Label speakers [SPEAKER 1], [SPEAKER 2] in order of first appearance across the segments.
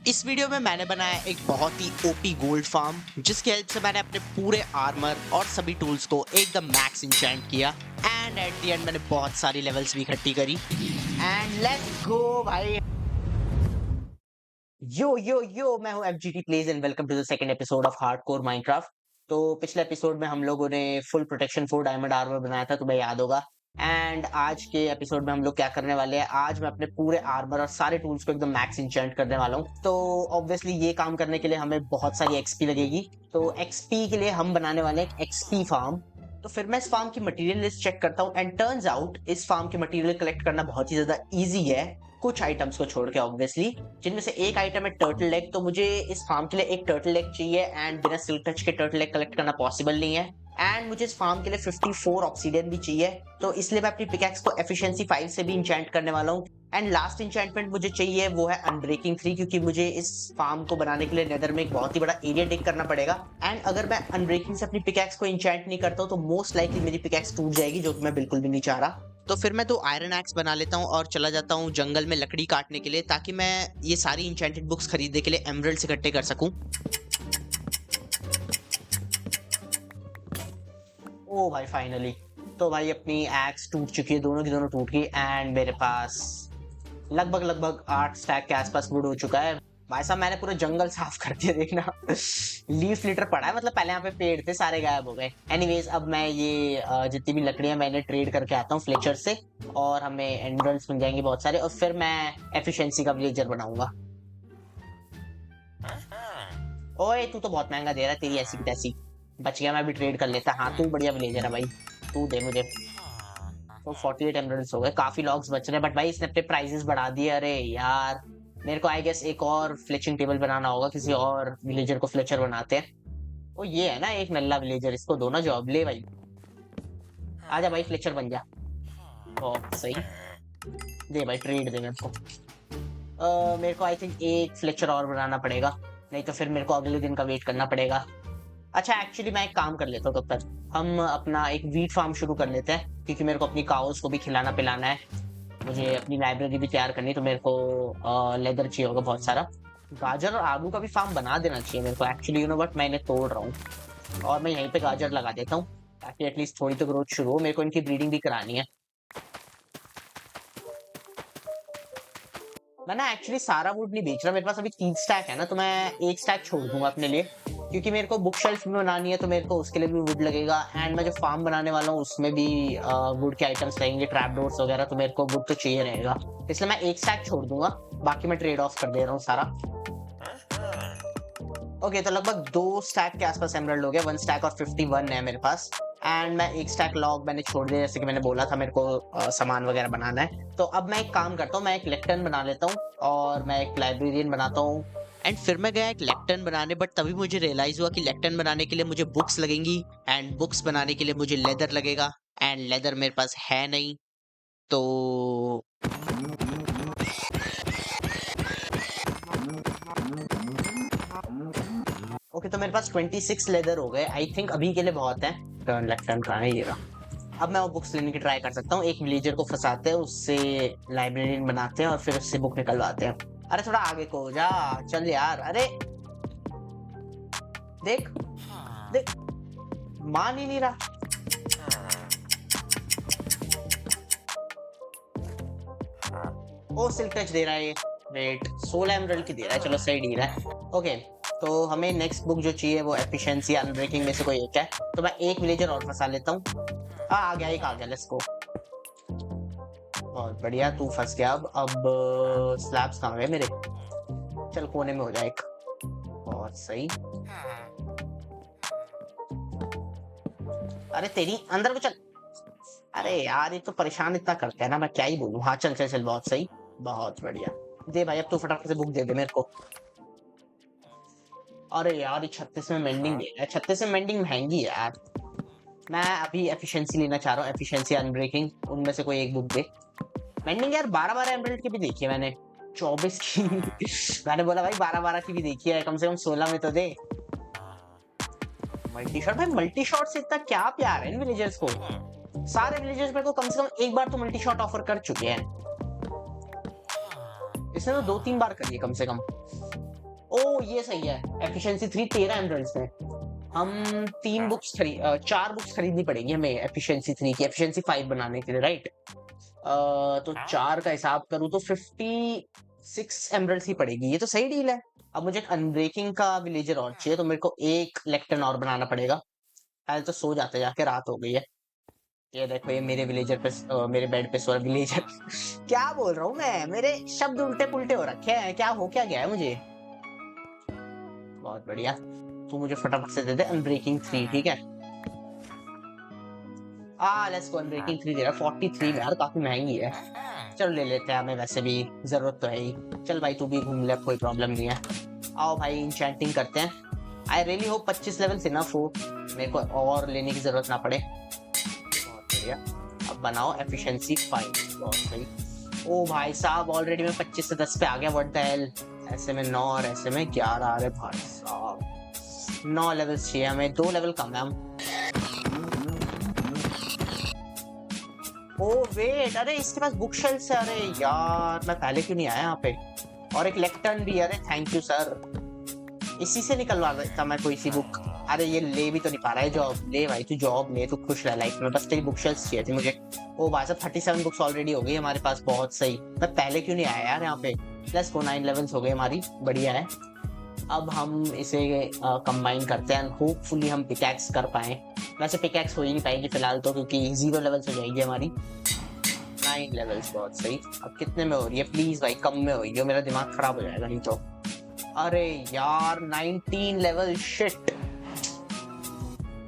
[SPEAKER 1] इस वीडियो में मैंने बनाया एक बहुत ही ओपी गोल्ड फार्म जिसकी हेल्प से मैंने अपने पूरे आर्मर और सभी टूल्स को एकदम मैक्स इंचेंट किया एंड एट द एंड मैंने बहुत सारी लेवल्स भी इकट्ठी करी एंड लेट्स गो भाई। यो मैं हूं FGT plays and welcome to the second episode of hardcore Minecraft. तो पिछले एपिसोड में हम लोगों ने फुल प्रोटेक्शन 4 डायमंड आर्मर बनाया था, तुम्हें याद होगा। एंड आज के एपिसोड में हम लोग क्या करने वाले हैं, आज मैं अपने पूरे आर्मर और सारे टूल्स को एकदम मैक्स इंचेंट करने वाला हूँ। तो ऑब्वियसली ये काम करने के लिए हमें बहुत सारी एक्सपी लगेगी। तो एक्सपी के लिए हम बनाने वाले हैं एक्सपी फार्म। तो फिर मैं इस फार्म की मटेरियल लिस्ट चेक करता हूँ एंड टर्न्स आउट इस फार्म की मटेरियल कलेक्ट करना बहुत ही ज्यादा इजी है, कुछ आइटम्स को छोड़ के ऑब्वियसली, जिनमें से एक आइटम है टर्टल लेग। तो मुझे इस फार्म के लिए एक टर्टल लेग चाहिए एंड बिना सिल्क टच के टर्टल लेग कलेक्ट करना पॉसिबल नहीं है। एंड मुझे इस फार्म के लिए 54 ऑक्सीडियन भी चाहिए, तो इसलिए मैं अपनी पिकैक्स को एफिशिएंसी 5 से भी इंचेंट करने वाला हूँ। एंड लास्ट इंचेंटमेंट मुझे चाहिए वो है अनब्रेकिंग 3, क्योंकि मुझे इस फार्म को बनाने के लिए नेदर में एक बहुत ही बड़ा एरिया डिग करना पड़ेगा। एंड अगर मैं अनब्रेकिंग से अपनी पिकैक्स को इंचेंट नहीं करता हूँ तो मोस्ट लाइकली मेरी पिकैक्स टूट जाएगी, जो कि मैं बिल्कुल भी नहीं चाह रहा। तो फिर मैं 2 आयरन एक्स बना लेता हूँ और चला जाता हूँ जंगल में लकड़ी काटने के लिए, ताकि मैं ये सारी इंचेंटेड बुक्स खरीदने के लिए एमरल्ड्स इकट्ठे कर सकूं। ओ भाई फाइनली, तो भाई अपनी एक्स टूट चुकी है, दोनों की दोनों टूट गई एंड मेरे पास लगभग 8 स्टैक के आसपास वुड हो चुका है। भाई साहब मैंने पूरा जंगल साफ कर दिया, देखना लीफ लिटर पड़ा है, मतलब पहले यहाँ पे पेड़ थे सारे गायब हो गए। एनीवेज अब मैं ये जितनी भी लकड़ियां मैंने ट्रेड करके आता हूँ फ्लेचर से, और हमें एमरल्ड्स मिल जाएंगे बहुत सारे, और फिर मैं एफिशिएंसी का विलेजर बनाऊंगा। ओए तू तो बहुत महंगा दे रहा है, तेरी ऐसी की तैसी। बच गया, मैं भी ट्रेड कर लेता। हाँ तू बढ़िया विलेजर है भाई, तू दे मुझे। तो 48 एमरल्ड्स हो गए, काफी लॉग्स बच रहे हैं, बट भाई इसने अपने प्राइसेस बढ़ा दिए। अरे यार मेरे को आई गेस एक और फ्लेचिंग टेबल बनाना होगा, किसी और विलेजर को फ्लेचर बनाते हैं। वो ये है ना एक नल्ला विलेजर, इसको दो ना जॉब। ले भाई आजा भाई, फ्लेचर बन जा। ओ सही, दे भाई ट्रेड दे मेरे को। मेरे को आई थिंक एक फ्लेचर और बनाना पड़ेगा, नहीं तो फिर मेरे को अगले दिन का वेट करना पड़ेगा। अच्छा एक्चुअली मैं एक काम कर लेता हूँ, तब तक हम अपना एक वीट फार्म शुरू कर लेते हैं, क्योंकि मेरे को अपनी काउस को भी खिलाना पिलाना है। मुझे अपनी लाइब्रेरी भी तैयार करनी है, तो मेरे को लेदर चाहिए होगा बहुत सारा। गाजर और आलू का भी फार्म बना देना चाहिए मेरे को एक्चुअली, यू नो बट मैं इन्हें तोड़ रहा हूँ और मैं यहीं पे गाजर लगा देता हूँ, ताकि एटलीस्ट थोड़ी तो ग्रोथ शुरू हो। मेरे को इनकी ब्रीडिंग भी करानी है। मैं ना एक्चुअली सारा वुड नहीं बेच रहा, मेरे पास अभी 3 स्टैक है ना, तो मैं एक स्टैक छोड़ दूंगा अपने लिए, क्योंकि मेरे को बुक शेल्फ भी बनानी है, तो मेरे को उसके लिए भी वुड लगेगा। एंड मैं जो फार्म बनाने वाला हूँ उसमें भी वुड के आइटम्स लगेंगे, ट्रैप डोर्स वगैरह, तो मेरे को वुड तो चाहिए रहेगा, इसलिए मैं एक स्टैक छोड़ दूंगा, बाकी मैं ट्रेड ऑफ कर दे रहा हूँ सारा। ओके तो लगभग 2 स्टैक के आसपास एमरल्ड हो गया, 1 स्टैक और 51 है मेरे पास। एंड मैं एक स्टैक लॉग मैंने छोड़ दिया, जैसे कि मैंने बोला था मेरे को सामान वगैरह बनाना है। तो अब मैं एक काम करता हूँ, मैं एक लेक्टर्न बना लेता हूँ और मैं एक लाइब्रेरियन बनाता हूँ। एंड फिर मैं गया एक लेक्टर्न बनाने, बट तभी मुझे रियलाइज हुआ कि लेक्टर्न बनाने के लिए मुझे बुक्स लगेंगी एंड बुक्स बनाने के लिए मुझे लेदर लगेगा, एंड लेदर मेरे पास है नहीं। तो ओके तो मेरे पास 26 लेदर हो गए, आई थिंक अभी के लिए बहुत है। टर्न लेफ्ट टर्न कहाँ है, ये रहा। अब मैं वो बुक्स लेने की ट्राई कर सकता हूँ, एक विलेजर को फंसाते हैं, उससे लाइब्रेरियन बनाते हैं और फिर उससे बुक निकलवाते हैं। अरे थोड़ा आगे को हो जा, चल यार। अरे देख देख, मान ही नहीं रहा। ओ सिल्क टच दे रहा है ये, वेट 16 एमरल्ड की दे रहा है, चलो सही दे रहा है। ओके तो हमें नेक्स्ट बुक जो चाहिए वो एफिशिएंसी अनब्रेकिंग में से कोई एक है, तो मैं एक विलेजर और फंसा लेता हूँ। आ गया, एक आ गया, लेट्स गो। बहुत बढ़िया, तू फंस गया। अब स्लैब्स कहाँ गए मेरे, चल कोने में हो जाए एक। बहुत सही। अरे तेरी अंदर को चल। अरे यार ये तो परेशान इतना करते हैं ना, मैं क्या ही बोलूं। हाँ चल चल चल, बहुत सही, बहुत बढ़िया। दे भाई अब तू फटाफट से बुक दे दे मेरे को। अरे यार ये 36 में मेंडिंग दे रहा है, 36 में मेंडिंग महंगी है यार। मैं अभी एफिशिएंसी लेना चाह रहा हूँ, एफिशिएंसी अनब्रेकिंग, उनमें से कोई एक बुक दे। मेंडिंग यार 12 एमरल्ड की भी देखी है मैंने, 24 की मैंने बोला भाई 12 की भी देखी है, कम से कम 16 में तो दे। मल्टी शॉट भाई, मल्टी शॉट से इतना क्या प्यार है इन विलेजर्स को। सारे विलेजर्स मेरे को कम से कम एक बार तो मल्टी शॉट ऑफर कर चुके हैं, इसने तो 2-3 बार करी है कम से कम। ओ ये सही है, एफिशिएंसी 3 13 एमरल्ड्स में हम 4 बुक्स खरीदनी पड़ेगी हमें एफिशिएंसी 3 की, एफिशिएंसी 5 बनाने के लिए, राइट? तो 4 का हिसाब करूँ तो 56 एमरल्ड्स ही पड़ेगी, ये तो सही डील है। अब मुझे एक अनब्रेकिंग का विलेजर और चाहिए, तो मेरे को एक लेक्टन और बनाना पड़ेगा। पहले तो सो जाते जाके, रात हो गई है। ये देखो, ये मेरे विलेजर पे मेरे बेड पे सो रहा विलेजर क्या बोल रहा हूँ मैं, मेरे शब्द उल्टे पुल्टे हो रखे हैं, क्या गया है मुझे। बहुत बढ़िया, तू मुझे फटाफट से दे दे अनब्रेकिंग 3, ठीक है? लेट्स गो, अनब्रेकिंग 3 दे रहा 43 में, यार काफी महंगी है। चलो ले लेते हैं, हमें वैसे भी जरूरत तो है ही। चल भाई तू भी घूम ले, कोई प्रॉब्लम नहीं है। आओ भाई इंचेंटिंग करते हैं। I really hope 25 level enough हो, मेरे को और लेने की जरूरत ना पड़े। बहुत बढ़िया, अब बनाओ एफिशिएंसी 5। बहुत सही। ओ भाई साहब, ऑलरेडी मैं 25 से 10 पे आ गया, व्हाट द हेल। ऐसे में 9 और ऐसे में 11 आ रहे भाई साहब। 9 लेवल्स चाहिए हमें, 2 लेवल कम है हम। ओ वेट, अरे इसके पास बुक शेल्फ्स है, अरे यार मैं पहले क्यों नहीं आया यहाँ पे। और एक लेक्टर्न भी, अरे थैंक यू सर। इसी से निकलवा देता मैं कोई सी बुक। अरे ये ले भी तो नहीं पा रहा है जॉब। ले भाई तू जॉब ले, तू खुश रह लाइफ में, बस तेरी बुक शेल्फ्स चाहिए थी मुझे। ओ भाई साहब 37 बुक्स ऑलरेडी हो गई हमारे पास, बहुत सही। मैं पहले क्यों नहीं आया यार यहाँ पे। प्लस 9 लेवल्स हो गए हमारी, बढ़िया है। अब हम इसे कंबाइन करते हैं, होपफुली हम पिकैक्स कर पाए। वैसे पिकैक्स हो ही नहीं पाएगी फिलहाल तो, क्योंकि 0 लेवल्स हो जाएगी हमारी। 9 लेवल्स, बहुत सही। अब कितने में हो रही है, प्लीज भाई कम में हो रही है, मेरा दिमाग खराब हो जाएगा नहीं तो। अरे यार 19 लेवल, शिट।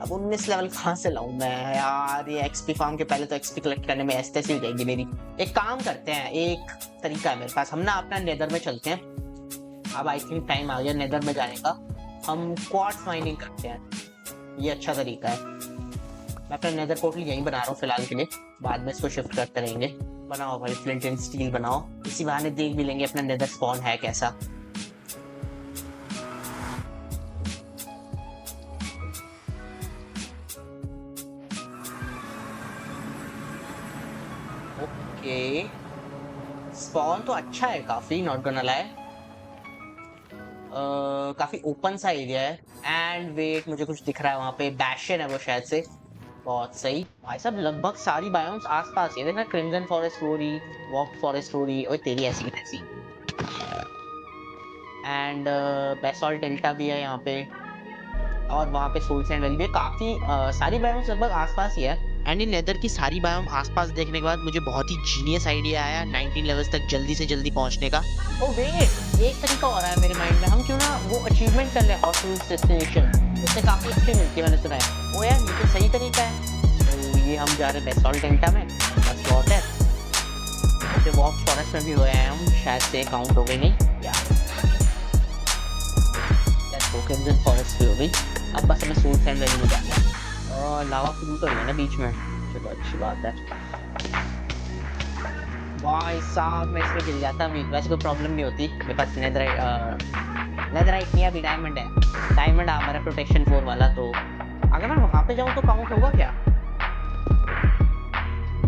[SPEAKER 1] अब 19 लेवल कहाँ से लाऊं मैं यार, ये एक्सपी फार्म के पहले तो एक्सपी कलेक्ट करने में ऐसे हो जाएगी मेरी। एक काम करते हैं, एक तरीका है मेरे पास, हम ना अपना नेदर में चलते हैं। अब आई थिंक टाइम आ गया नेदर में जाने का। हम क्वार्ट्ज माइनिंग करते हैं, ये अच्छा तरीका है। मैं अपना नेदर पोर्टल यहीं बना रहा हूँ फिलहाल के लिए, बाद में इसको शिफ्ट करते रहेंगे। बनाओ भाई फ्लिंट एंड स्टील बनाओ, इसी बहाने देख भी लेंगे अपना नेदर स्पॉन है कैसा। ओके, स्पॉन तो अच्छा है काफी, नॉट गोना लाई। काफी ओपन सा एरिया है। एंड वेट, मुझे कुछ दिख रहा है वहाँ पे, बैशन है वो शायद से। बहुत सही भाई साहब, लगभग सारी बायोम्स आसपास ही है। देखना क्रिम्सन फॉरेस्ट हो रही, वॉक फॉरेस्ट हो रही, और तेरी ऐसी ऐसी। एंड बेसॉल्ट डेल्टा भी है यहाँ पे, और वहाँ पे सोल सैंड वैली भी है। काफी सारी बायोम्स लगभग आसपास ही है। एंड इन नेदर की सारी बायोम आसपास देखने के बाद मुझे बहुत ही जीनियस आइडिया आया 19 लेवल्स तक जल्दी से जल्दी पहुंचने का। ओ वेट, एक तरीका हो रहा है मेरे माइंड में, हम क्यों ना वो अचीवमेंट कर ले, हॉट डेस्टिनेशन, उससे काफी अच्छी मिलती है, मैंने सुना है। ओ यार ये तो सही तरीका है। तो ये हम जा रहे हैं बेसॉल्ट डेल्टा में, बस वाटर ओके, वॉक फॉरेस्ट में भी हुए हैं हम, शायद से काउंट हो गई नहीं यार। क्रिम्सन फॉरेस्ट भी हो गई। अब बस हमें सोल सैंड वैली में जाना है, और लावा फ्रू तो नहीं है ना बीच में, चलो अच्छी बात है। भाई साहब मैं इसमें गिर जाता, वैसे कोई प्रॉब्लम नहीं होती, मेरे पास नेदराइट नहीं है अभी, डायमंड है। डायमंड आ हमारा प्रोटेक्शन 4 वाला, तो अगर मैं वहाँ पे जाऊँ तो काउंट होगा क्या।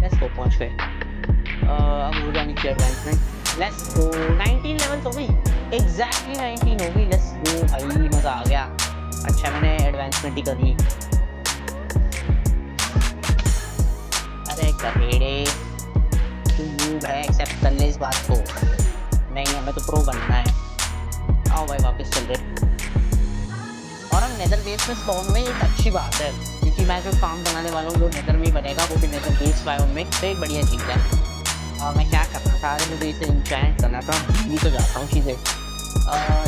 [SPEAKER 1] लेट्स गो, पहुँच गए। अब हो जानी चाहिए एडवांसमेंट। लेट्स गो, 19 लेवल्स हो गई, एग्जैक्टली 19 हो गई। लेट्स गो भाई, मज़ा आ गया। अच्छा मैंने एडवांसमेंट ही कर ली। अरे कहेड़े, तू नूब है, एक्सेप्ट कर ले इस बात को। नहीं हमें तो प्रो बनना है। आओ भाई वापस चल रहे। और हम नेदर बेस में स्पॉन में, एक अच्छी बात है, क्योंकि मैं जो फार्म बनाने वाला हूँ वो नेदर में ही बनेगा, वो भी नेदर बेस बायोम में, तो एक बढ़िया चीज़ है। और मैं क्या करना था, अरे मुझे इसे इंचेंट करना था, भूल तो जाता हूँ चीज़ें।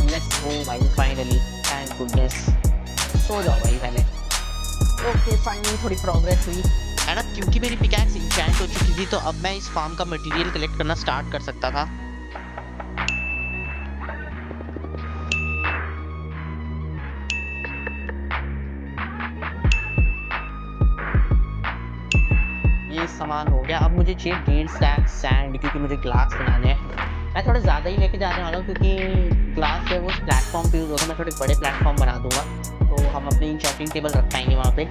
[SPEAKER 1] लेट्स गो भाई फाइनली, थैंक गुडनेस। सो जाओ भाई पहले। ओके फाइनली थोड़ी प्रोग्रेस हुई है ना, क्योंकि मेरी पिकैक्स इंचेंट हो चुकी थी, तो अब मैं इस फार्म का मटेरियल कलेक्ट करना स्टार्ट कर सकता था। ये सामान हो गया। अब मुझे चाहिए 1.5 स्टैक सैंड, क्योंकि मुझे ग्लास बनाने हैं। मैं थोड़ा ज़्यादा ही लेके जाने वाला हूँ, क्योंकि ग्लास जो है वो प्लेटफॉर्म पे यूज़ होगा। मैं थोड़े बड़े प्लेटफॉर्म बना दूंगा, तो हम अपनी इंचेंटिंग टेबल रख पाएंगे वहाँ पे।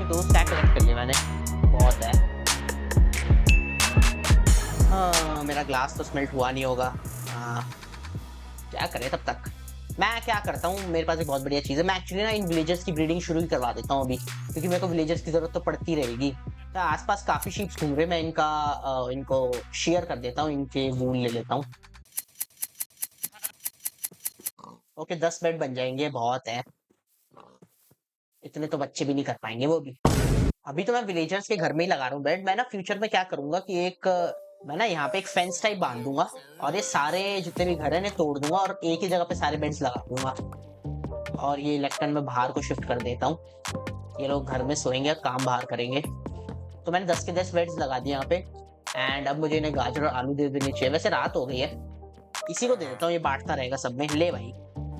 [SPEAKER 1] 2 स्टैक कलेक्ट कर लिए मैंने, बहुत है। हाँ मेरा ग्लास तो स्मेल्ट हुआ नहीं होगा। हाँ क्या करें तब तक। मैं क्या करता हूँ, मेरे पास एक बहुत बढ़िया चीज़ है, मैं एक्चुअली ना इन विलेजर्स की ब्रीडिंग शुरू ही करवा देता हूँ अभी, क्योंकि मेरे को विलेजर्स की ज़रूरत तो पड़ती रहेगी। तो आसपास काफ़ी शीप्स घूम रहे, मैं इनको शेयर कर देता हूँ, इनके वूल ले लेता हूँ। ओके 10 बेड बन जाएंगे, बहुत है। इतने तो बच्चे भी नहीं कर पाएंगे वो भी। अभी तो मैं विलेजर्स के घर में ही लगा रहा हूँ बेड। मैं ना फ्यूचर में क्या करूंगा कि मैं ना यहाँ पे एक फेंस टाइप बांध दूंगा और ये सारे जितने भी घर हैं इन्हें तोड़ दूंगा और एक ही जगह पे सारे बेड्स लगा दूंगा। और ये इलेक्ट्रॉन में बाहर को शिफ्ट कर देता हूँ, ये लोग घर में सोएंगे और काम बाहर करेंगे। तो मैंने 10 के 10 बेड्स लगा दिए यहाँ पे। एंड अब मुझे इन्हें गाजर और आलू दे देने चाहिए, वैसे रात हो गई है, इसी को दे देता हूँ, ये बांटता रहेगा सब में। ले भाई।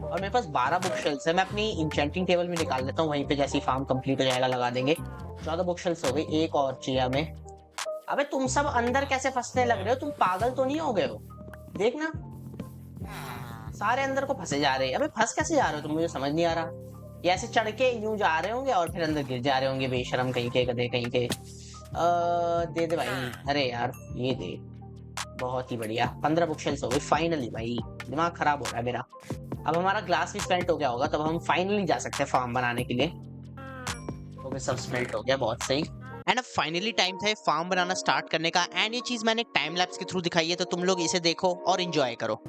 [SPEAKER 1] और मेरे पास 12 बुक शेल्स है, मैं अपनी इंचेंटिंग टेबल में निकाल लेता हूँ, वहीं पे जैसे ही फार्म कंप्लीट हो जाएगा लगा देंगे। 14 बुक शेल्स हो गई, एक और चाहिए हमें। अबे तुम सब अंदर कैसे फंसने लग रहे हो, तुम पागल तो नहीं हो गए हो? देखना सारे अंदर को फंसे जा रहे हैं। अबे फंस कैसे जा रहे हो तुम, मुझे समझ नहीं आ रहा। ये ऐसे चढ़ के यूं जा रहे होंगे और फिर अंदर गिर जा रहे होंगे, बेशरम कहीं के, गधे कहीं के। दे दे भाई। अरे यार ये दे, बहुत ही बढ़िया। 15 बुक शेल्स हो गई फाइनली। भाई दिमाग खराब हो रहा है मेरा। अब हमारा ग्लास भी स्मेल्ट हो गया होगा, तब हम फाइनली जा सकते हैं फार्म बनाने के लिए। ओके सब स्मेल्ट हो गया, बहुत सही। एंड अब फाइनली टाइम था फार्म बनाना स्टार्ट करने का। एंड ये चीज मैंने टाइम लैप्स के थ्रू दिखाई है, तो तुम लोग इसे देखो और एंजॉय करो।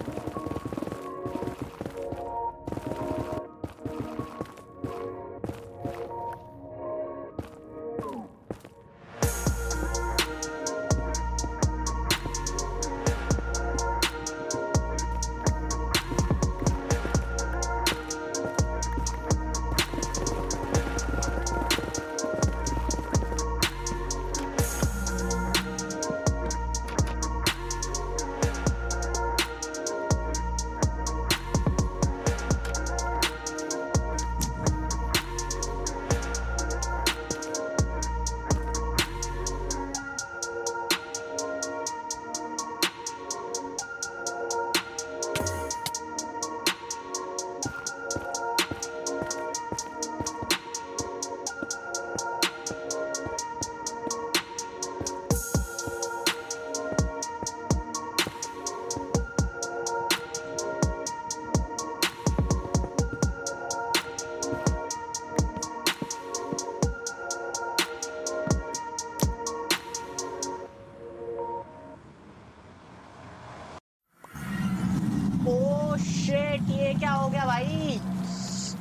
[SPEAKER 1] ओ शिट, ये क्या हो गया भाई?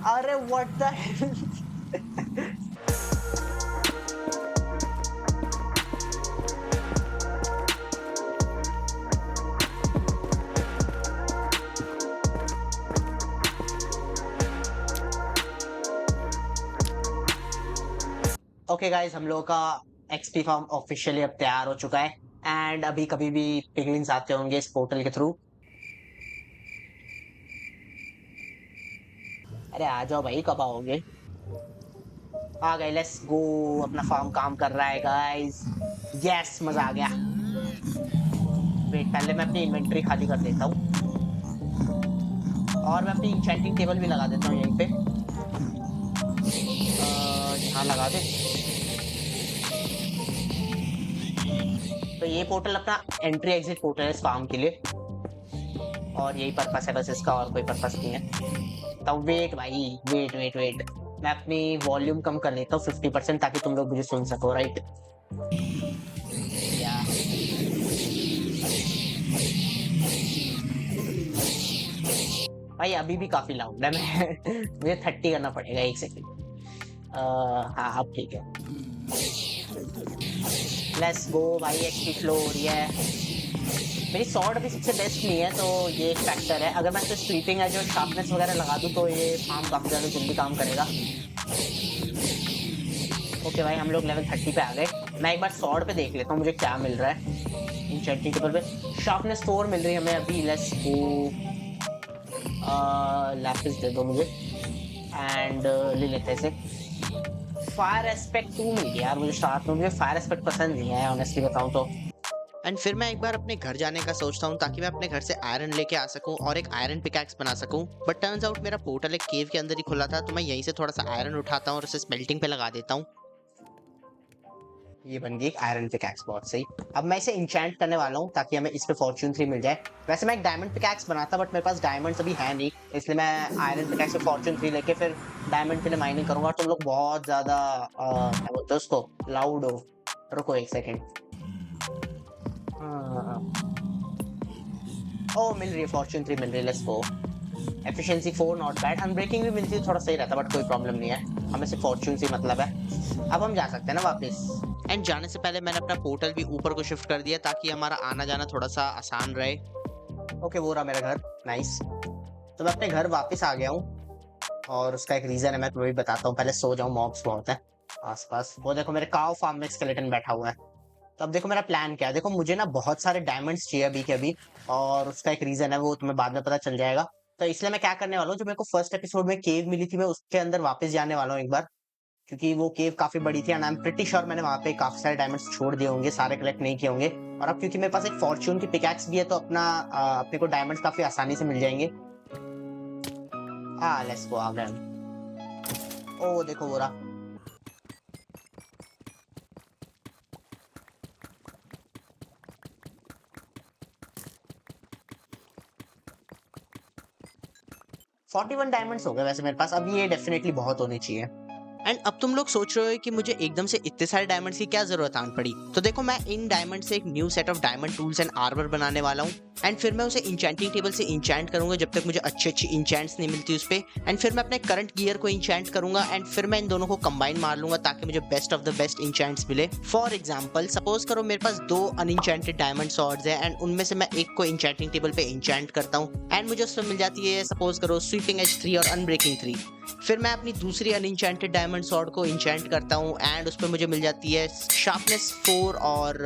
[SPEAKER 1] अरे व्हाट द ओके गाइस, हम लोगों का एक्सपी फार्म ऑफिशियली अब तैयार हो चुका है। एंड अभी कभी भी पिगलिंग्स आते होंगे इस पोर्टल के थ्रू। अरे आ जाओ भाई, कब आओगे? आ गए, लेट्स गो। अपना फार्म काम कर रहा है गाइस। यस, मजा आ गया। वेट, पहले मैं अपनी इन्वेंटरी खाली कर देता हूँ और मैं अपनी इंचेंटिंग टेबल भी लगा देता हूँ यहीं पे। यहाँ लगा दे। तो ये पोर्टल अपना एंट्री एग्जिट पोर्टल है इस फार्म के लिए, और यही पर्पस है बस इसका, और कोई पर्पस नहीं है। तो वेट भाई, वेट वेट वेट, मैं अपनी वॉल्यूम कम कर लेता हूँ 50%, ताकि तुम लोग मुझे सुन सको, राइट? या भाई अभी भी काफी लाउड है, मैं मुझे 30 करना पड़ेगा, एक सेकेंड। हाँ अब ठीक है। लेट्स गो भाई, एक्सपी फ्लोर। ये मेरी सॉर्ड अभी सबसे बेस्ट नहीं है, तो ये एक फैक्टर है। अगर मैं इसे स्वीपिंग एज और शार्पनेस वगैरह लगा दूं तो ये फार्म काफी ज्यादा जल्दी काम करेगा। ओके भाई, हम लोग लेवल 30 पे आ गए। मैं एक बार सॉर्ड पे देख लेता हूँ मुझे क्या मिल रहा है। इंचेंटिंग टेबल पे शार्पनेस 4 मिल रही है हमें अभी। लेट्स गो, लैपिस दे दो मुझे एंड ले लेते हैं इसे। फायर एस्पेक्ट 2 मिल गया यार मुझे स्टार्ट में। मुझे फायर एस्पेक्ट पसंद नहीं आया ऑनेस्टली बताऊं तो। एंड फिर मैं एक बार अपने घर जाने का सोचता हूँ, ताकि मैं अपने घर से आयरन लेके आ सकूँ और एक आयरन पिकैक्स बना सकूँ। बट टर्न्स आउट मेरा पोर्टल एक केव के अंदर ही खुला था, तो मैं यहीं से थोड़ा सा आयरन उठाता हूँ और उसे स्मेल्टिंग पे लगा देता हूँ। ये बन गई एक आयरन पिकैक्स, बहुत सही। अब मैं इसे इंचेंट करने वाला हूँ ताकि हमें इस पे फॉर्च्यून 3 मिल जाए। वैसे मैं एक डायमंड पिकैक्स बनाता बट मेरे पास डायमंड्स अभी है नहीं, इसलिए मैं आयरन पिकैक्स से फॉर्च्यून 3 लेके फिर डायमंड के लिए माइनिंग करूंगा। और तुम लोग बहुत ज्यादा क्या बोलते हो उसको, लाउड हो। रुको एक सेकेंड। ओ मिल रही है, फॉर्च्यून 3 मिल रही है, let's go. Efficiency 4 not bad, unbreaking भी मिलती है, थोड़ा सही रहता बट कोई प्रॉब्लम नहीं है, हमें सिर्फ फॉर्च्यून से मतलब है। अब हम जा सकते हैं ना वापस। एंड जाने से पहले मैंने अपना पोर्टल भी ऊपर को शिफ्ट कर दिया ताकि हमारा आना जाना थोड़ा सा आसान रहे। ओके वो रहा मेरा घर, नाइस। तो मैं अपने घर वापस आ गया हूँ और उसका एक रीजन है, मैं तुम्हें भी बताता हूँ। पहले सो जाऊँ, मॉब्स बहुत है आसपास। वो देखो मेरे काव फार्म में स्केलेटन बैठा हुआ है। तो अब देखो मेरा प्लान क्या है। देखो मुझे ना बहुत सारे डायमंड्स चाहिए अभी के अभी, और उसका एक रीजन है, वो तुम्हें बाद में पता चल जाएगा। तो इसलिए मैं क्या करने वाला हूँ, जो मेरे को फर्स्ट एपिसोड में केव मिली थी, मैं उसके अंदर वापस जाने वाला हूँ एक बार, क्योंकि वो केव काफी बड़ी थी and I am pretty sure मैंने वहां पे काफी सारे डायमंड्स छोड़ दिए होंगे, सारे कलेक्ट नहीं किए होंगे। और अब क्योंकि मेरे पास एक फॉर्च्यून की पिकैक्स भी है तो अपने को डायमंड्स काफी आसानी से मिल जाएंगे। हाँ लेट्स गो, आ गए हम। ओ देखो वो रहा। फोर्टी वन डायमंड्स हो गए वैसे मेरे पास, अब ये डेफिनेटली बहुत होने चाहिए। एंड अब तुम लोग सोच रहे हो कि मुझे एकदम से इतने सारे डायमंड्स की क्या जरूरत आन पड़ी। तो देखो मैं इन डायमंड से एक new set of diamond tools and armour बनाने वाला हूँ। एंड फिर मैं उसे इंचेंटिंग टेबल से इंचेंट करूंगा जब तक मुझे अच्छी अच्छी इंचेंट्स नहीं मिलती उस पे। एंड फिर मैं अपने करंट गियर को इंचेंट करूंगा एंड फिर मैं इन दोनों को कंबाइन मार लूंगा ताकि मुझे बेस्ट ऑफ द बेस्ट इंचेंट्स मिले। फॉर एग्जाम्पल सपोज करो मेरे पास 2 अनइंचेंटेड डायमंड सॉर्ड्स है एंड उनमें से मैं एक को इंचेंटिंग टेबल पे इंचेंट करता हूँ एंड मुझे उसमें मिल जाती है सपोज करो स्वीपिंग एज 3 और अनब्रेकिंग 3। फिर मैं अपनी दूसरी अनइंचेंटेड डायमंड सॉर्ड को इंचेंट करता हूँ एंड उस पर मुझे मिल जाती है शार्पनेस 4 और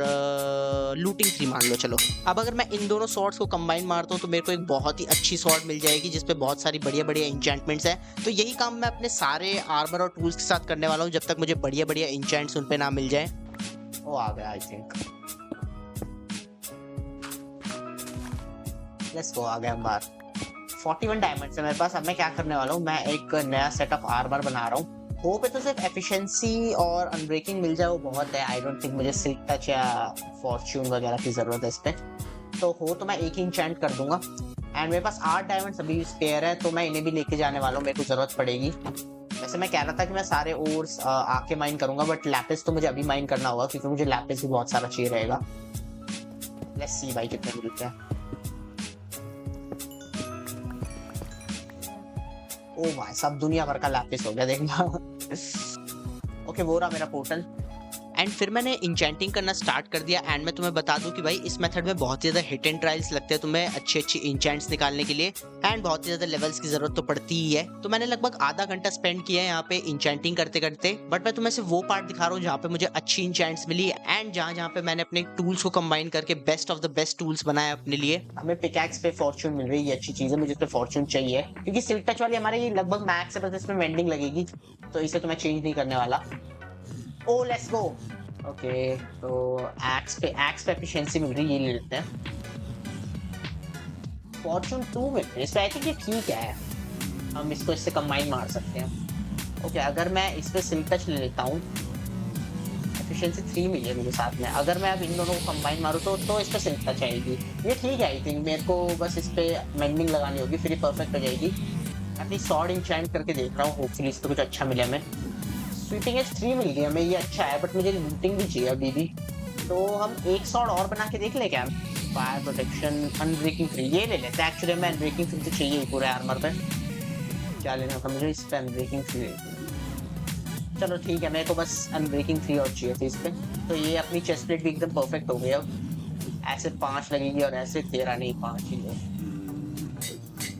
[SPEAKER 1] लूटिंग 3 मान लो। चलो अब अगर मैं इन दोनों सॉर्ड्स को कंबाइन मारता हूँ तो मेरे को एक बहुत ही अच्छी सॉर्ड मिल जाएगी जिसपे बहुत सारी बढ़िया बढ़िया इंचेंटमेंट्स है। तो यही काम मैं अपने सारे आर्मर और टूल्स के साथ करने वाला हूँ जब तक मुझे बढ़िया बढ़िया इंचेंट्स उन पे ना मिल जाए। वो आ गया आई थिंक, लेट्स गो, आ गया हम बाहर। 41 डायमंड्स है मेरे पास। अब मैं क्या करने वाला हूँ, मैं एक नया सेट ऑफ आर्मर बना रहा हूँ। होप है तो सिर्फ एफिशिएंसी और अनब्रेकिंग मिल जाए वो बहुत है। आई डोंट थिंक मुझे सिल्क टच या फॉर्च्यून वगैरह की जरूरत है इस पे। तो हो तो मैं एक ही इंचेंट कर दूंगा। एंड मेरे पास 8 डायमंड्स अभी स्पेयर है तो मैं इन्हें भी लेके जाने वाला हूँ, मेरे को जरूरत पड़ेगी। वैसे मैं कह रहा था कि मैं सारे ओर्स आके माइन करूंगा बट लैपिस तो मुझे अभी माइन करना होगा क्योंकि मुझे लैपिस भी बहुत सारा चाहिए रहेगा। लेट्स सी भाई कितने मिलते हैं। ओ भाई सब दुनिया भर का लैपिस हो गया देखना। ओके वो रहा मेरा पोर्टल। एंड फिर मैंने इंचेंटिंग करना स्टार्ट कर दिया एंड मैं तुम्हें बता दूं कि भाई इस मेथड में बहुत ही ज़्यादा हिट एंड ट्रायल्स लगते हैं तुम्हें अच्छी अच्छी इंचेंट्स निकालने के लिए एंड बहुत ही ज़्यादा लेवल्स की ज़रूरत तो पड़ती ही है। तो मैंने लगभग आधा घंटा स्पेंड किया है यहाँ पे इंचेंटिंग करते करते। बट मैं तुम्हें सिर्फ वो पार्ट दिखा रहा हूँ जहाँ पे मुझे अच्छी इंचेंट्स मिली एंड जहाँ जहाँ पे मैंने अपने टूल्स को कंबाइन करके best of the best tools बनाए अपने लिए। हमें पिकैक्स पे फॉर्च्यून मिल रही है, ये अच्छी चीज़ है, मुझे इस पे फॉर्च्यून चाहिए क्योंकि सिल्क टच वाली हमारे ये लगभग मैक्स है, बस इसमें वेंडिंग लगेगी तो इसे तो मैं चेंज नहीं करने वाला। ओ लेट्स गो। ओके तो एक्स पे एफिशिएंसी मिल रही है, ये ले लेते हैं। फॉर्च्यून 2 मिल रही है, आई थिंक ये ठीक है, हम इसको इससे कंबाइन मार सकते हैं। ओके अगर मैं इस पे सिल्क टच ले लेता हूँ, एफिशिएंसी 3 मिली है मुझे साथ में। अगर मैं अब इन दोनों को कंबाइन मारूँ तो इस पे सिल्क टच आएगी, ये ठीक है। आई थिंक मेरे को बस इस पे मेंडिंग लगानी होगी फिर ये परफेक्ट हो जाएगी। अपनी सॉर्ड इंचेंट करके देख रहा हूँ, होपफुली इस पे कुछ अच्छा मिले हमें। स्वीपिंग एज 3 मिल गई हमें, ये अच्छा है बट मुझे लूटिंग भी चाहिए अभी भी। तो हम एक सॉर्ड और बना के देख ले क्या। फायर प्रोटेक्शन अनब्रेकिंग 3 ये ले लेते हैं। एक्चुअली मैं अनब्रेकिंग 3 तो चाहिए पूरे आर्मर पे। क्या लेना था मुझे, इस पे अनब्रेकिंग 3। चलो ठीक है, मेरे को बस अनब्रेकिंग 3 और चाहिए थी इस पे। तो ये अपनी चेस्ट प्लेट भी एकदम परफेक्ट हो गई। अब ऐसे 5 लगेगी और ऐसे 13 नहीं 5 ही लो।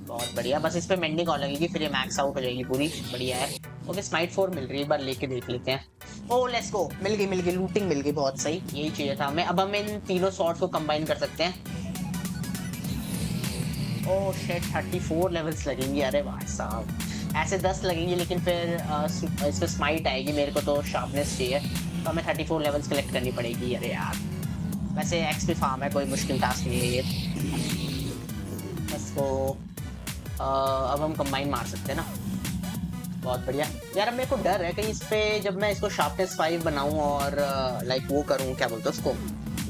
[SPEAKER 1] बहुत बढ़िया, बस इस पे मेंडिंग और लगेगी फिर ये मैक्स आउट हो जाएगी पूरी। बढ़िया है। ओके स्माइट 4 मिल रही है, एक बार लेके देख लेते हैं। ओ लेट्स गो, मिल गई लूटिंग मिल गई, बहुत सही, यही चाहिए था हमें। अब हम इन तीनों सॉर्ट्स को कंबाइन कर सकते हैं। ओह शिट 34 लेवल्स लगेंगे, अरे भाई साहब ऐसे 10 लगेंगे लेकिन फिर इस पे स्माइट आएगी, मेरे को तो शार्पनेस चाहिए तो हमें 34 लेवल्स कलेक्ट करनी पड़ेगी। अरे यार वैसे एक्सपी फार्म है, कोई मुश्किल टास्क नहीं है ये। इसको अब हम कंबाइन मार सकते हैं ना। बहुत बढ़िया। यार अब मेरे को डर है कहीं इस पे जब मैं इसको शार्पनेस 5 बनाऊं और लाइक वो करूं, क्या बोलते हैं उसको,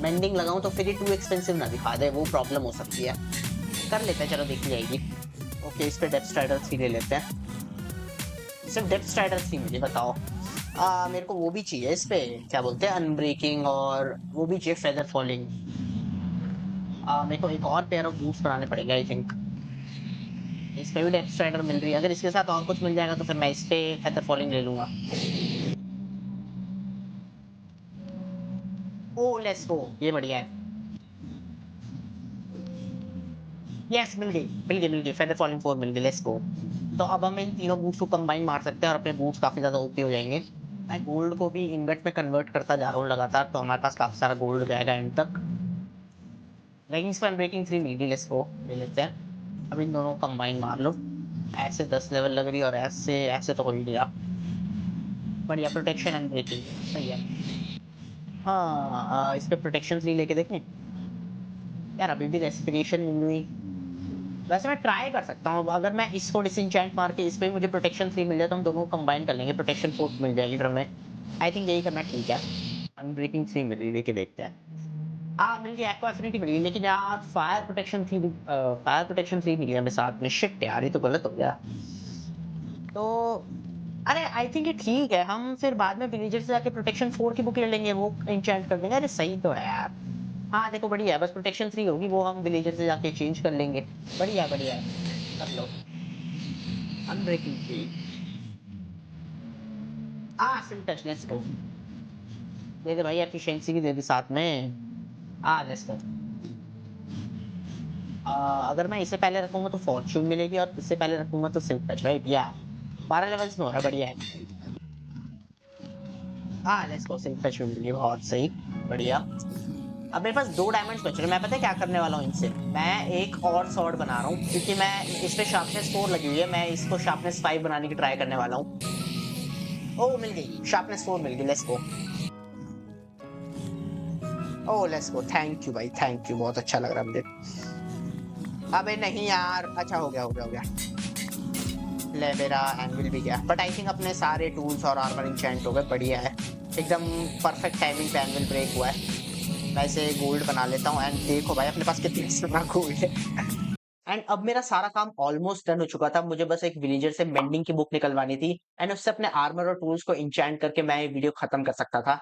[SPEAKER 1] मेंडिंग लगाऊं, तो फिर ये टू एक्सपेंसिव ना दिखा दे, वो प्रॉब्लम हो सकती है। कर लेते हैं, चलो देख जाएगी। ओके, इस पे डेप्थ स्ट्राइडर 3 ले लेते हैं। सिर्फ डेप्थ स्ट्राइडर 3 मुझे बताओ। मेरे को वो भी चाहिए इस पे, क्या बोलते हैं, अनब्रेकिंग, और वो भी चाहिए फेदर फॉलिंग। मेरे को एक और पेयर ऑफ बूट्स बनाने पड़ेंगे आई थिंक। इस पे भी डेप्थ स्ट्राइडर मिल रही है, अगर इसके साथ और कुछ मिल जाएगा तो फिर मैं इस पे फेदर फॉलिंग ले लूंगा। ओ लेट्स गो, ये बढ़िया है। यस, मिल गई फेदर फॉलिंग 4 मिल गई, लेट्स गो। तो अब हम इन तीनों बूट्स को कंबाइन मार सकते हैं और अपने बूट्स काफी ज्यादा ओपी हो जाएंगे। मैं गोल्ड को भी इनगट में कन्वर्ट करता जा रहा हूँ लगातार, तो हमारे पास काफी सारा गोल्ड जाएगा एंड तक। लेकिन इस पर ब्रेकिंग 3 मिल गई, लेट्स गो, ले लेते हैं। अब इन दोनों को कंबाइन मार लो। ऐसे 10 लेवल लग रही है और ऐसे ऐसे तो हो ही गया। बढ़िया, प्रोटेक्शन एंड ब्रेकिंग सही है। हाँ, इस पे प्रोटेक्शन 3 लेके देखें। यार अभी भी रेस्पिरेशन मिल रही। वैसे मैं ट्राई कर सकता हूँ, अगर मैं इसको डिसइंचेंट मार के इस पे मुझे प्रोटेक्शन 3 मिल जाए तो हम दोनों को कंबाइन कर लेंगे, प्रोटेक्शन 4 मिल जाएगी फिर हमें। आई थिंक यही करना ठीक है। अनब्रेकिंग 3 मिल रही, लेके देखते हैं। मिल गई, एक्वा एफिनिटी मिल गई, लेकिन यार फायर प्रोटेक्शन 3 मिल गया हमें साथ में। शिट यार, ये तो गलत हो गया। तो अरे आई थिंक ये ठीक है, हम फिर बाद में विलेजर से जाके प्रोटेक्शन 4 की बुक ले लेंगे, वो एन्चेंट कर देंगे। अरे सही तो है यार। हाँ देखो, बढ़िया है, बस प्रोटेक्शन 3 होगी, वो हम विलेजर से जाके चेंज कर लेंगे। बढ़िया बढ़िया है, कर लो। अनब्रेकिंग 3। सिम टच, लेट्स गो। दे दे भाई, एफिशिएंसी भी दे दे साथ में। Let's go. अगर मैं इसे पहले रखूंगा तो फॉर्च्यून मिलेगी, और इससे पहले रखूंगा तो सिल्क टच, राइट? या 12 लेवल्स में हो रहा है, बढ़िया है। लेट्स गो, सिल्क टच मिल गई, बहुत सही, बढ़िया। अब मेरे पास 2 डायमंड्स बच रहे हैं, मैं पता है क्या करने वाला हूँ इनसे, मैं एक और स्वॉर्ड बना रहा हूँ, क्योंकि मैं इस पे शार्पनेस 4 लगी हुई है, मैं इसको शार्पनेस 5 बनाने की ट्राई करने वाला हूँ। ओह मिल गई, शार्पनेस 4 मिल गई, let's go. Oh let's go, thank you भाई, थैंक यू, बहुत अच्छा लग रहा है मुझे। अबे नहीं यार, अच्छा हो गया, हो गया, हो गया। ले, मेरा एंविल भी गया, बट आई थिंक अपने सारे टूल्स और आर्मर इंचेंट हो गए, बढ़िया है। एकदम परफेक्ट टाइमिंग पे एंविल ब्रेक हुआ है। मैं इसे गोल्ड बना लेता हूँ, एंड देखो भाई अपने पास कितनी सारा गोल्ड है। एंड अब मेरा सारा काम ऑलमोस्ट डन हो चुका था, मुझे बस एक विलेजर से मेंडिंग की बुक निकलवानी थी, एंड उससे अपने आर्मर और टूल्स को इंचेंट करके मैं ये वीडियो खत्म कर सकता था,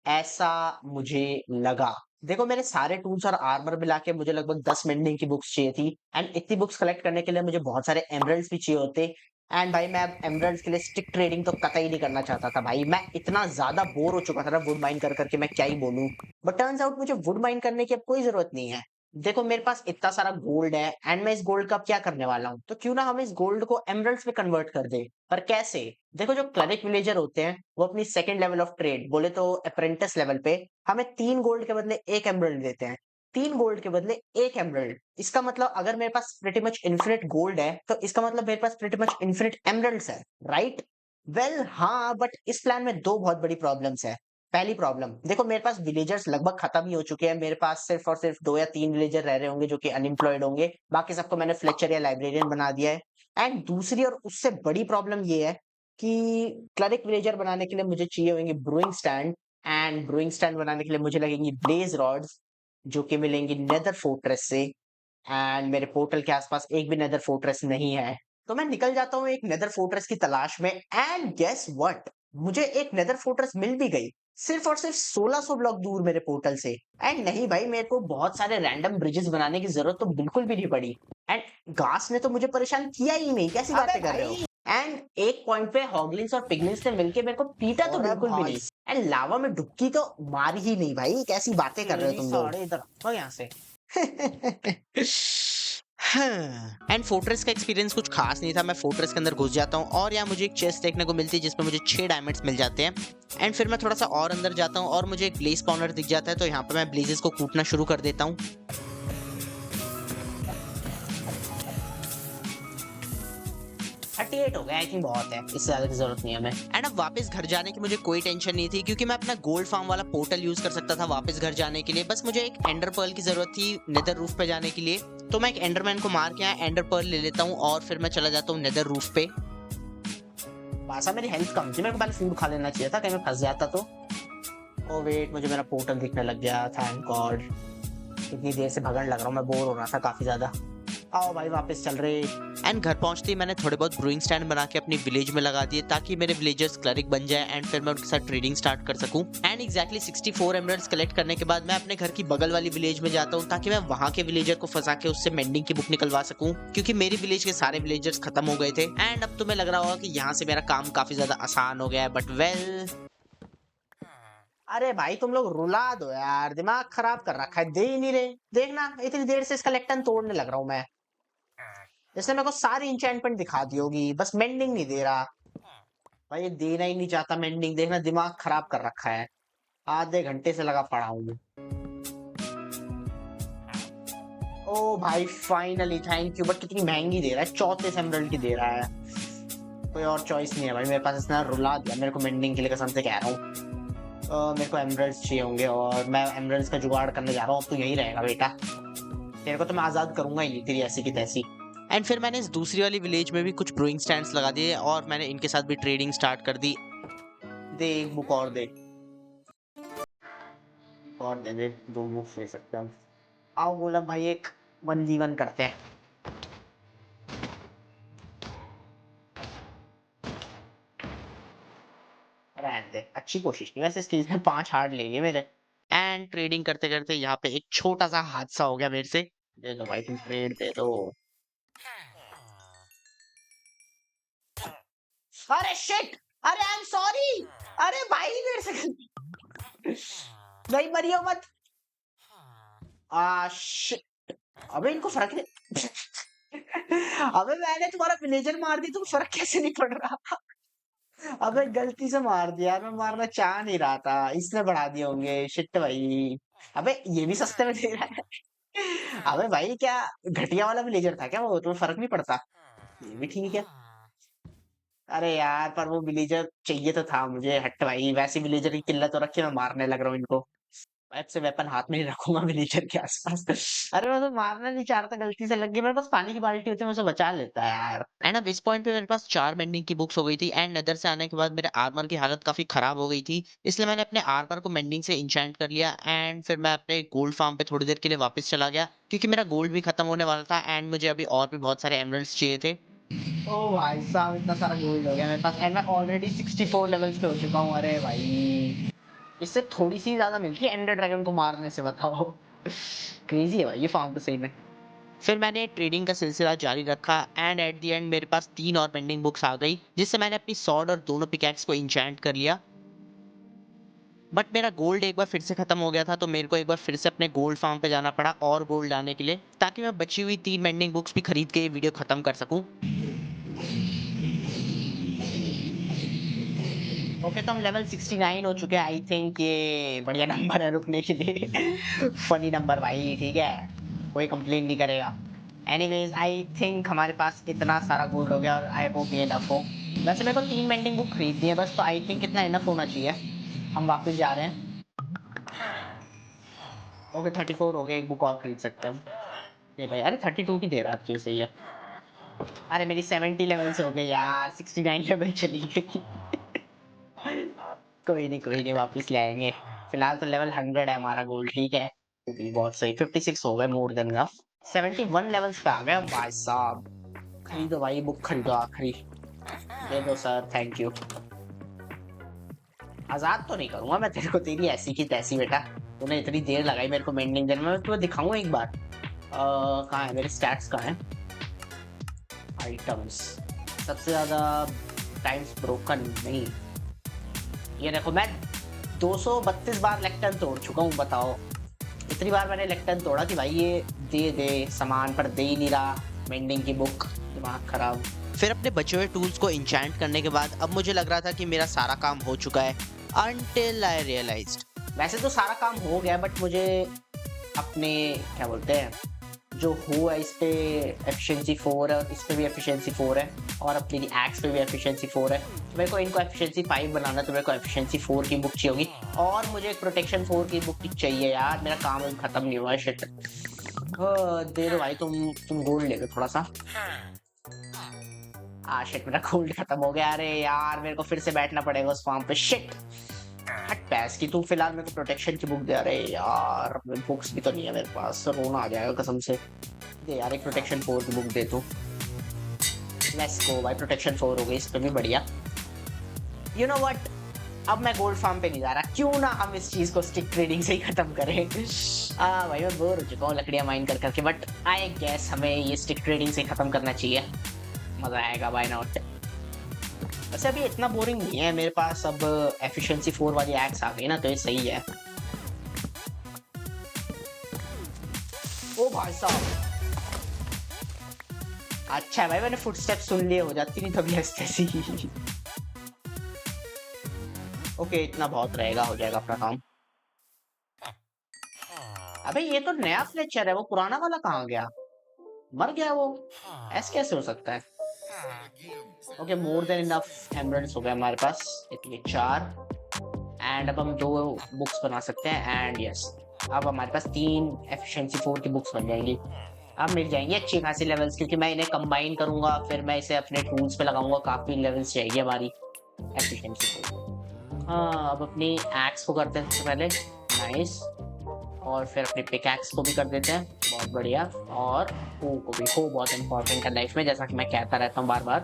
[SPEAKER 1] ऐसा मुझे लगा। देखो, मेरे सारे टूल्स और आर्मर मिला के मुझे लगभग 10 मेंडिंग की बुक्स चाहिए थी, एंड इतनी बुक्स कलेक्ट करने के लिए मुझे बहुत सारे एमरल्ड्स भी चाहिए होते। एंड भाई मैं अब एमरल्ड्स के लिए स्टिक ट्रेडिंग तो कतई नहीं करना चाहता था भाई, मैं इतना ज्यादा बोर हो चुका था ना वुड माइन कर करके, मैं क्या ही बोलूं। बट टर्न्स आउट मुझे वुड माइन करने की अब कोई जरूरत नहीं है। देखो मेरे पास इतना सारा गोल्ड है, एंड मैं इस गोल्ड का अब क्या करने वाला हूँ, तो क्यों ना हम इस गोल्ड को एमरल्ड्स में कन्वर्ट कर दे। पर कैसे? देखो, जो क्लरिक विलेजर होते हैं वो अपनी सेकंड लेवल ऑफ ट्रेड, बोले तो अप्रेंटिस लेवल पे, हमें 3 गोल्ड के बदले 1 एमरल्ड देते हैं। 3 गोल्ड के बदले 1 एमरल्ड, इसका मतलब अगर मेरे पास प्रीटी मच इन्फिनिट गोल्ड है, तो इसका मतलब मेरे पास प्रीटी मच इन्फिनिट एमरल्ड्स है, राइट? वेल हाँ, बट इस प्लान में 2 बहुत बड़ी प्रॉब्लम्स है। पहली प्रॉब्लम, देखो मेरे पास विलेजर्स लगभग खत्म ही हो चुके हैं, मेरे पास सिर्फ और सिर्फ 2 या 3 विलेजर रह रहे होंगे जो कि अनएम्प्लॉयड होंगे, बाकी सबको मैंने फ्लेचर या लाइब्रेरियन बना दिया है। एंड दूसरी और उससे बड़ी प्रॉब्लम ये है कि क्लरिक विलेजर बनाने के लिए मुझे चाहिए होंगे brewing stand, and brewing stand बनाने के लिए मुझे लगेंगी ब्लेज रॉड्स, जो कि मिलेंगी नेदर फोर्ट्रेस से। एंड मेरे पोर्टल के आसपास एक भी नेदर फोर्ट्रेस नहीं है, तो मैं निकल जाता हूँ एक नेदर फोर्ट्रेस की तलाश में, एंड गेस व्हाट, मुझे एक नेदर फोर्ट्रेस मिल भी गई, सिर्फ और सिर्फ 1600 ब्लॉक दूर मेरे पोर्टल से। एंड नहीं भाई, मेरे को बहुत सारे रैंडम ब्रिजेस बनाने की जरूरत तो बिल्कुल भी नहीं पड़ी, एंड घास ने तो मुझे परेशान किया ही नहीं, कैसी बातें कर रहे हो? एंड एक पॉइंट पे हॉगलिंग्स और पिगलिंस ने मिलके मेरे को पीटा तो बिल्कुल भी नहीं, एंड लावा में डुबकी तो मारी ही नहीं भाई, कैसी बातें कर रहे हो तुम लोग? इधर यहाँ से। एंड फोर्ट्रेस का एक्सपीरियंस कुछ खास नहीं था, मैं फोर्ट्रेस के अंदर घुस जाता हूँ और यहाँ मुझे एक चेस्ट देखने को मिलती है जिसमें मुझे 6 डायमंड्स मिल जाते हैं। एंड फिर मैं थोड़ा सा और अंदर जाता हूँ और मुझे एक ब्लेज स्पॉनर दिख जाता है, तो यहाँ पे मैं ब्लेजेस को कूटना शुरू कर देता हूँ। 38 हो गया, आई थिंक बहुत है, इससे ज्यादा की जरूरत नहीं है हमें। एंड अब वापस घर जाने की मुझे कोई टेंशन नहीं थी, क्योंकि मैं अपना गोल्ड फार्म वाला पोर्टल यूज कर सकता था वापस घर जाने के लिए। बस मुझे एक एंडर पर्ल की जरूरत थी नेदर रूफ पे जाने के लिए, तो मैं एक एंडरमैन को मार के यहाँ एंडर पर्ल ले लेता हूँ और फिर मैं चला जाता हूँ नेदर रूफ पे। पासा मेरी हेल्थ कम थी, मेरे को पहले फूड खा लेना चाहिए था, कहीं मैं फंस जाता तो। ओ वेट, मुझे मेरा पोर्टल दिखने लग गया, थैंक गॉड। इतनी देर से भगन लग रहा हूँ, मैं बोर हो रहा था काफी ज्यादा। आओ भाई वापस चल रहे।
[SPEAKER 2] एंड घर पहुंचते ही मैंने थोड़े बहुत ब्रूइंग स्टैंड बना के अपनी विलेज में लगा दिए ताकि मेरे विलेजर्स क्लरिक बन जाए एंड फिर मैं उनके साथ ट्रेडिंग स्टार्ट कर सकूं। एंड एग्जैक्टली 64 एमरल्ड्स कलेक्ट करने के बाद मैं अपने घर की बगल वाली विलेज में जाता हूं ताकि मैं वहां के विलेजर को फंसा के उससे मेंडिंग की बुक निकलवा सकूं, क्योंकि मेरी विलेज के सारे विलेजर्स खत्म हो गए थे। एंड अब तुम्हें लग रहा होगा कि यहाँ से मेरा काम काफी ज्यादा आसान हो गया है, बट वेल,
[SPEAKER 1] अरे भाई तुम लोग रुला दो यार, दिमाग खराब कर रखा है, दे ही नहीं रहे। देखना इतनी देर से इसका लेक्टन तोड़ने लग रहा हूँ मैं। इसने मेरे को सारी इंचेंटमेंट दिखा दी होगी, बस मेंडिंग नहीं दे रहा। भाई ये देना ही नहीं चाहता मेंडिंग, देखना दिमाग खराब कर रखा है। आधे घंटे से लगा पड़ा हूँ मैं। ओ भाई फाइनली, थैंक यू, बट कितनी महंगी दे रहा है, 34 एमरल्ड की दे रहा है। कोई और चॉइस नहीं है भाई मेरे पास, इसने रुला दिया मेरे को मेंडिंग के लिए, कसम से कह रहा हूँ। मेरे को एमरल्ड्स चाहिए होंगे और मैं एमरल्ड्स का जुगाड़ करने जा रहा हूँ। अब तो यही रहेगा बेटा, तेरे को तो मैं आजाद करूंगा ही नहीं, तेरी ऐसी की तैसी।
[SPEAKER 2] एंड फिर मैंने इस दूसरी वाली विलेज में भी कुछ ब्रूइंग स्टैंड्स लगा दिए और मैंने इनके साथ भी ट्रेडिंग स्टार्ट कर दी।
[SPEAKER 1] दे एक बुक और दे, और दे दे, 2 बुक ले सकते हैं हम। आओ बोला भाई, एक 1v1 करते हैं। रहने दे, अच्छी कोशिश की वैसे, इस चीज में 5 हार्ड ले लिए मेरे।
[SPEAKER 2] एंड ट्रेडिंग करते करते यहाँ पे एक छोटा सा हादसा हो गया मेरे से।
[SPEAKER 1] दे दो भाई, तुम ट्रेड दे दो। अरे शिट, अरे आई एम सॉरी। अरे भाई मेरे से नहीं, मरियो मत। शिट, अबे इनको फर्क नहीं अबे मैंने तुम्हारा विलेजर मार दी, तुम फर्क कैसे नहीं पड़ रहा? अबे गलती से मार दिया यार, मैं मारना चाह नहीं रहा था, इसने बढ़ा दिए होंगे, शिट भाई। अबे ये भी सस्ते में दे रहा है अबे भाई क्या घटिया वाला विलेजर था क्या वो, तुम्हें फर्क नहीं पड़ता? ये भी ठीक है। अरे यार पर वो विलेजर चाहिए तो था मुझे, हट भाई, वैसी विलेजर की किल्लत तो रखी, मैं मारने लग रहा हूँ इनको। ऐप से वेपन हाथ में नहीं रखूंगा विलेजर के आसपास अरे मैं तो मारना नहीं चाह रहा था, गलती से लग गई। मेरे पास पानी की बाल्टी होती है, मैं उसे बचा लेता है यार।
[SPEAKER 2] एंड अब इस पॉइंट पे मेरे पास 4 मेंडिंग की बुक्स हो गई थी एंड नदर से आने के बाद मेरे आर्मर की हालत काफी खराब हो गई थी, इसलिए मैंने अपने आर्मर को मेंडिंग से इंचेंट कर लिया। एंड फिर मैं अपने गोल्ड फार्म पे थोड़ी देर के लिए वापस चला गया क्योंकि मेरा गोल्ड भी खत्म होने वाला था एंड मुझे अभी और भी बहुत सारे एमरल्ड्स चाहिए थे।
[SPEAKER 1] ओ भाई साहब, इतना सारा गोल्ड हो गया मेरे पास, एंड मैं ऑलरेडी 64 लेवल्स पे हो चुका हूँ। अरे भाई इससे थोड़ी सी ज्यादा मिलती है एंडर ड्रैगन को मारने से, बताओ क्रेजी है भाई ये फार्म तो सही में।
[SPEAKER 2] फिर मैंने ट्रेडिंग का सिलसिला जारी रखा एंड एट द एंड मेरे पास 3 और पेंडिंग बुक्स आ गई जिससे मैंने अपनी सॉर्ड और दोनों पिकैक्स को इंचेंट कर लिया। बट मेरा गोल्ड एक बार फिर से खत्म हो गया था तो मेरे को एक बार फिर से अपने गोल्ड फार्म पे जाना पड़ा और गोल्ड लाने के लिए ताकि मैं बची हुई 3 पेंडिंग बुक्स भी खरीद के ये वीडियो खत्म कर सकूं।
[SPEAKER 1] ओके तो हम लेवल 69 हो चुके हैं, आई थिंक ये बढ़िया नंबर है रुकने के लिए फनी नंबर भाई, ठीक है, कोई कंप्लेन नहीं करेगा। एनीवेज आई थिंक हमारे पास इतना सारा गोल्ड हो गया और आई होप ये इनफ हो। वैसे मेरे को 3 पेंडिंग बुक खरीदनी है बस, तो आई थिंक इतना इनफ होना चाहिए। हम वापस जा रहे हैं। ओके 34 हो गए, एक बुक और खरीद सकते हैं हम। ये भाई अरे 32 की दे रहा है, सही है। अरे मेरी 70 लेवल से हो गई यार, 69 लेवल चली गई कोई नहीं वापस ले आएंगे। फिलहाल तो लेवल 100 है हमारा गोल्ड, ठीक है। बहुत सही, 56 हो गए, मोर देन इनफ। 71 लेवल्स पे आ गए हम भाई साहब। खरीदो भाई, बुक खरीदो आखिरी। दे दो सर, थैंक यू। आजाद तो नहीं करूंगा मैं तेरे को, तेरी ऐसी की तैसी बेटा। तूने इतनी देर लगाई मेरे को मेंडिंग देने में, मैं तुम्हें दिखाऊंगा एक बार। कहाँ है मेरे स्टैट्स, कहाँ है आइटम्स? सबसे ज्यादा टाइम्स ब्रोकन नहीं, ये देखो मैं 232 बार लेक्टन तोड़ चुका हूँ, बताओ। इतनी बार मैंने लेक्टन तोड़ा कि भाई ये दे दे सामान, पर दे ही नहीं रहा। मेंडिंग की बुक, दिमाग खराब।
[SPEAKER 2] फिर अपने बचे हुए टूल्स को इंचेंट करने के बाद अब मुझे लग रहा था कि मेरा सारा काम हो चुका है until I realized।
[SPEAKER 1] वैसे तो सारा काम हो गया बट मुझे अपने क्या बोलते हैं जो हो है इस पे एफिशिएंसी 4 है, इस पे भी एफिशिएंसी 4 है, और अपनी एक्स पे भी एफिशिएंसी 4 है। तो मेरे को इनको एफिशिएंसी 5 बनाना है, तो मेरे को एफिशिएंसी 4 की बुक चाहिए होगी, और मुझे एक प्रोटेक्शन 4 की बुक चाहिए यार। मेरा काम अभी खत्म नहीं हुआ है, शिट। दे दो भाई, तुम गोल्ड ले लो थोड़ा सा। शिट, मेरा गोल्ड खत्म हो गया। अरे यार, मेरे को फिर से बैठना पड़ेगा उस फार्म पे। शिट, हट पैस की, तू फिलहाल मेरे को प्रोटेक्शन की बुक दे। अरे यार, बुक्स भी तो नहीं है मेरे पास, रोना आ जाएगा कसम से। दे यार, एक प्रोटेक्शन 4 की बुक दे तू। लेट्स गो भाई, प्रोटेक्शन 4 हो गई, इस पे भी बढ़िया। यू नो व्हाट, अब मैं गोल्ड फार्म पे नहीं जा रहा, क्यों ना हम इस चीज को स्टिक ट्रेडिंग से ही खत्म करें। भाई मैं बोर हो चुका हूँ लकड़ियां माइन कर करके, बट आई गेस हमें ये स्टिक ट्रेडिंग से खत्म करना चाहिए, मजा आएगा, व्हाई नॉट। वैसे अभी इतना बोरिंग नहीं है मेरे पास, अब एफिशिएंसी 4 वाली एक्स आ गई ना, तो ये सही है। ओ भाई साहब, अच्छा भाई मैंने फुटस्टेप सुन लिए, हो जाती नहीं तभी ऐसी। ओके, इतना बहुत रहेगा, हो जाएगा अपना काम। अबे ये तो नया फ्लेचर है, वो पुराना वाला कहाँ गया? मर गया वो? ऐसे कैसे हो सकता है? Okay, more than enough emeralds हो गया हमारे पास, ये 4। एंड अब हम 2 बुक्स बना सकते हैं। एंड यस, अब हमारे पास 3 एफिशिएंसी 4 की बुक्स बन जाएंगी। अब मिल जाएंगी अच्छी खासी लेवल्स, क्योंकि मैं इन्हें कंबाइन करूंगा, फिर मैं इसे अपने टूल्स पे लगाऊंगा, काफी लेवल्स जाएगी हमारी एफिशिएंसी 4। हाँ, अब अपनी एक्स को करते हैं सबसे पहले, नाइस। और फिर अपनी पिकैक्स को भी कर देते हैं, बहुत बढ़िया। और हो को भी, हो बहुत इंपॉर्टेंट है लाइफ में, जैसा कि मैं कहता रहता हूँ बार बार।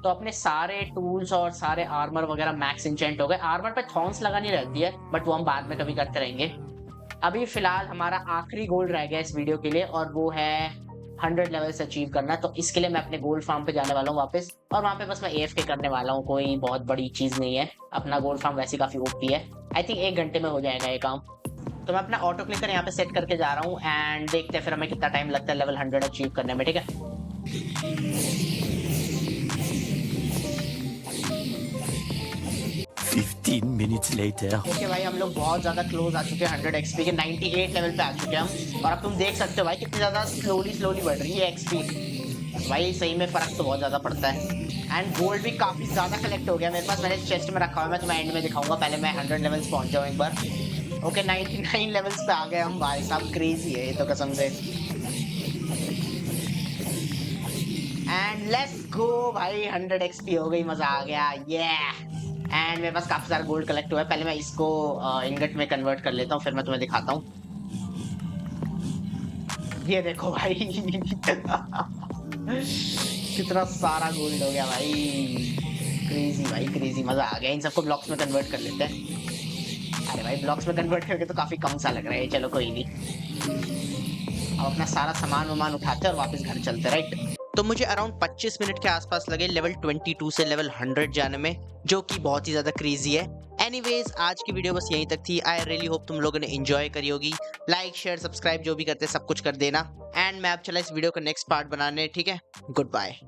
[SPEAKER 1] तो अपने सारे टूल्स और सारे आर्मर वगैरह मैक्स इंचेंट हो गए। आर्मर पे थॉर्न्स लगानी रहती है, बट वो हम बाद में कभी करते रहेंगे। अभी फिलहाल हमारा आखिरी गोल रह गया इस वीडियो के लिए, और वो है 100 लेवल्स अचीव करना। तो इसके लिए मैं अपने गोल्ड फार्म पे जाने वाला हूँ वापस, और वहाँ पे बस मैं AFK करने वाला हूँ, कोई बहुत बड़ी चीज नहीं है। अपना गोल्ड फार्म वैसे काफी ओपी है, आई थिंक 1 घंटे में हो जाएगा ये काम। तो मैं अपना ऑटो क्लिकर यहाँ पे सेट करके जा रहा हूँ, एंड देखते हैं फिर हमें कितना टाइम लगता है लेवल 100 अचीव करने में, ठीक है।
[SPEAKER 3] 15 minutes later.
[SPEAKER 1] ओके भाई, हम लोग बहुत ज्यादा क्लोज आ चुके हैं 100 XP के, 98 लेवल पे आ चुके हैं हम। और अब तुम देख सकते हो भाई कितनी ज्यादा स्लोली बढ़ रही है XP। भाई सही में फर्क तो बहुत ज्यादा पड़ता है। एंड गोल्ड भी काफी ज्यादा कलेक्ट हो गया मेरे पास, मैंने चेस्ट में रखा हुआ है, मैं तुम्हें एंड में दिखाऊंगा, पहले मैं 100 लेवल्स पहुंच जाऊँ एक बार। ओके, 99 लेवल्स पे आ गए हम। भाई साहब क्रेजी है ये तो कसम से। एंड लेट्स गो भाई, 100 XP हो गई, मजा आ गया, ये। एंड मेरे पास काफी सारा गोल्ड कलेक्ट हुआ है, पहले मैं इसको इंगट में कन्वर्ट कर लेता हूँ, फिर मैं तुम्हें दिखाता हूँ। ये देखो भाई, कितना सारा गोल्ड हो गया भाई, क्रेजी भाई क्रेजी, मजा आ गया। इन सबको ब्लॉक्स में कन्वर्ट कर लेते हैं। अरे भाई, ब्लॉक्स में कन्वर्ट करके तो काफी कम सा लग रहा है, चलो कोई नहीं। अब अपना सारा सामान वामान उठाते हैं और वापस घर चलते, राइट।
[SPEAKER 2] तो मुझे अराउंड 25 मिनट के आसपास लगे लेवल 22 से लेवल 100 जाने में, जो कि बहुत ही ज्यादा क्रेजी है। एनीवेज, आज की वीडियो बस यहीं तक थी। आई रियली होप तुम लोगों ने एंजॉय करी होगी। लाइक शेयर सब्सक्राइब जो भी करते सब कुछ कर देना। एंड मैं अब चला इस वीडियो का नेक्स्ट पार्ट बनाने, ठीक है। Good bye.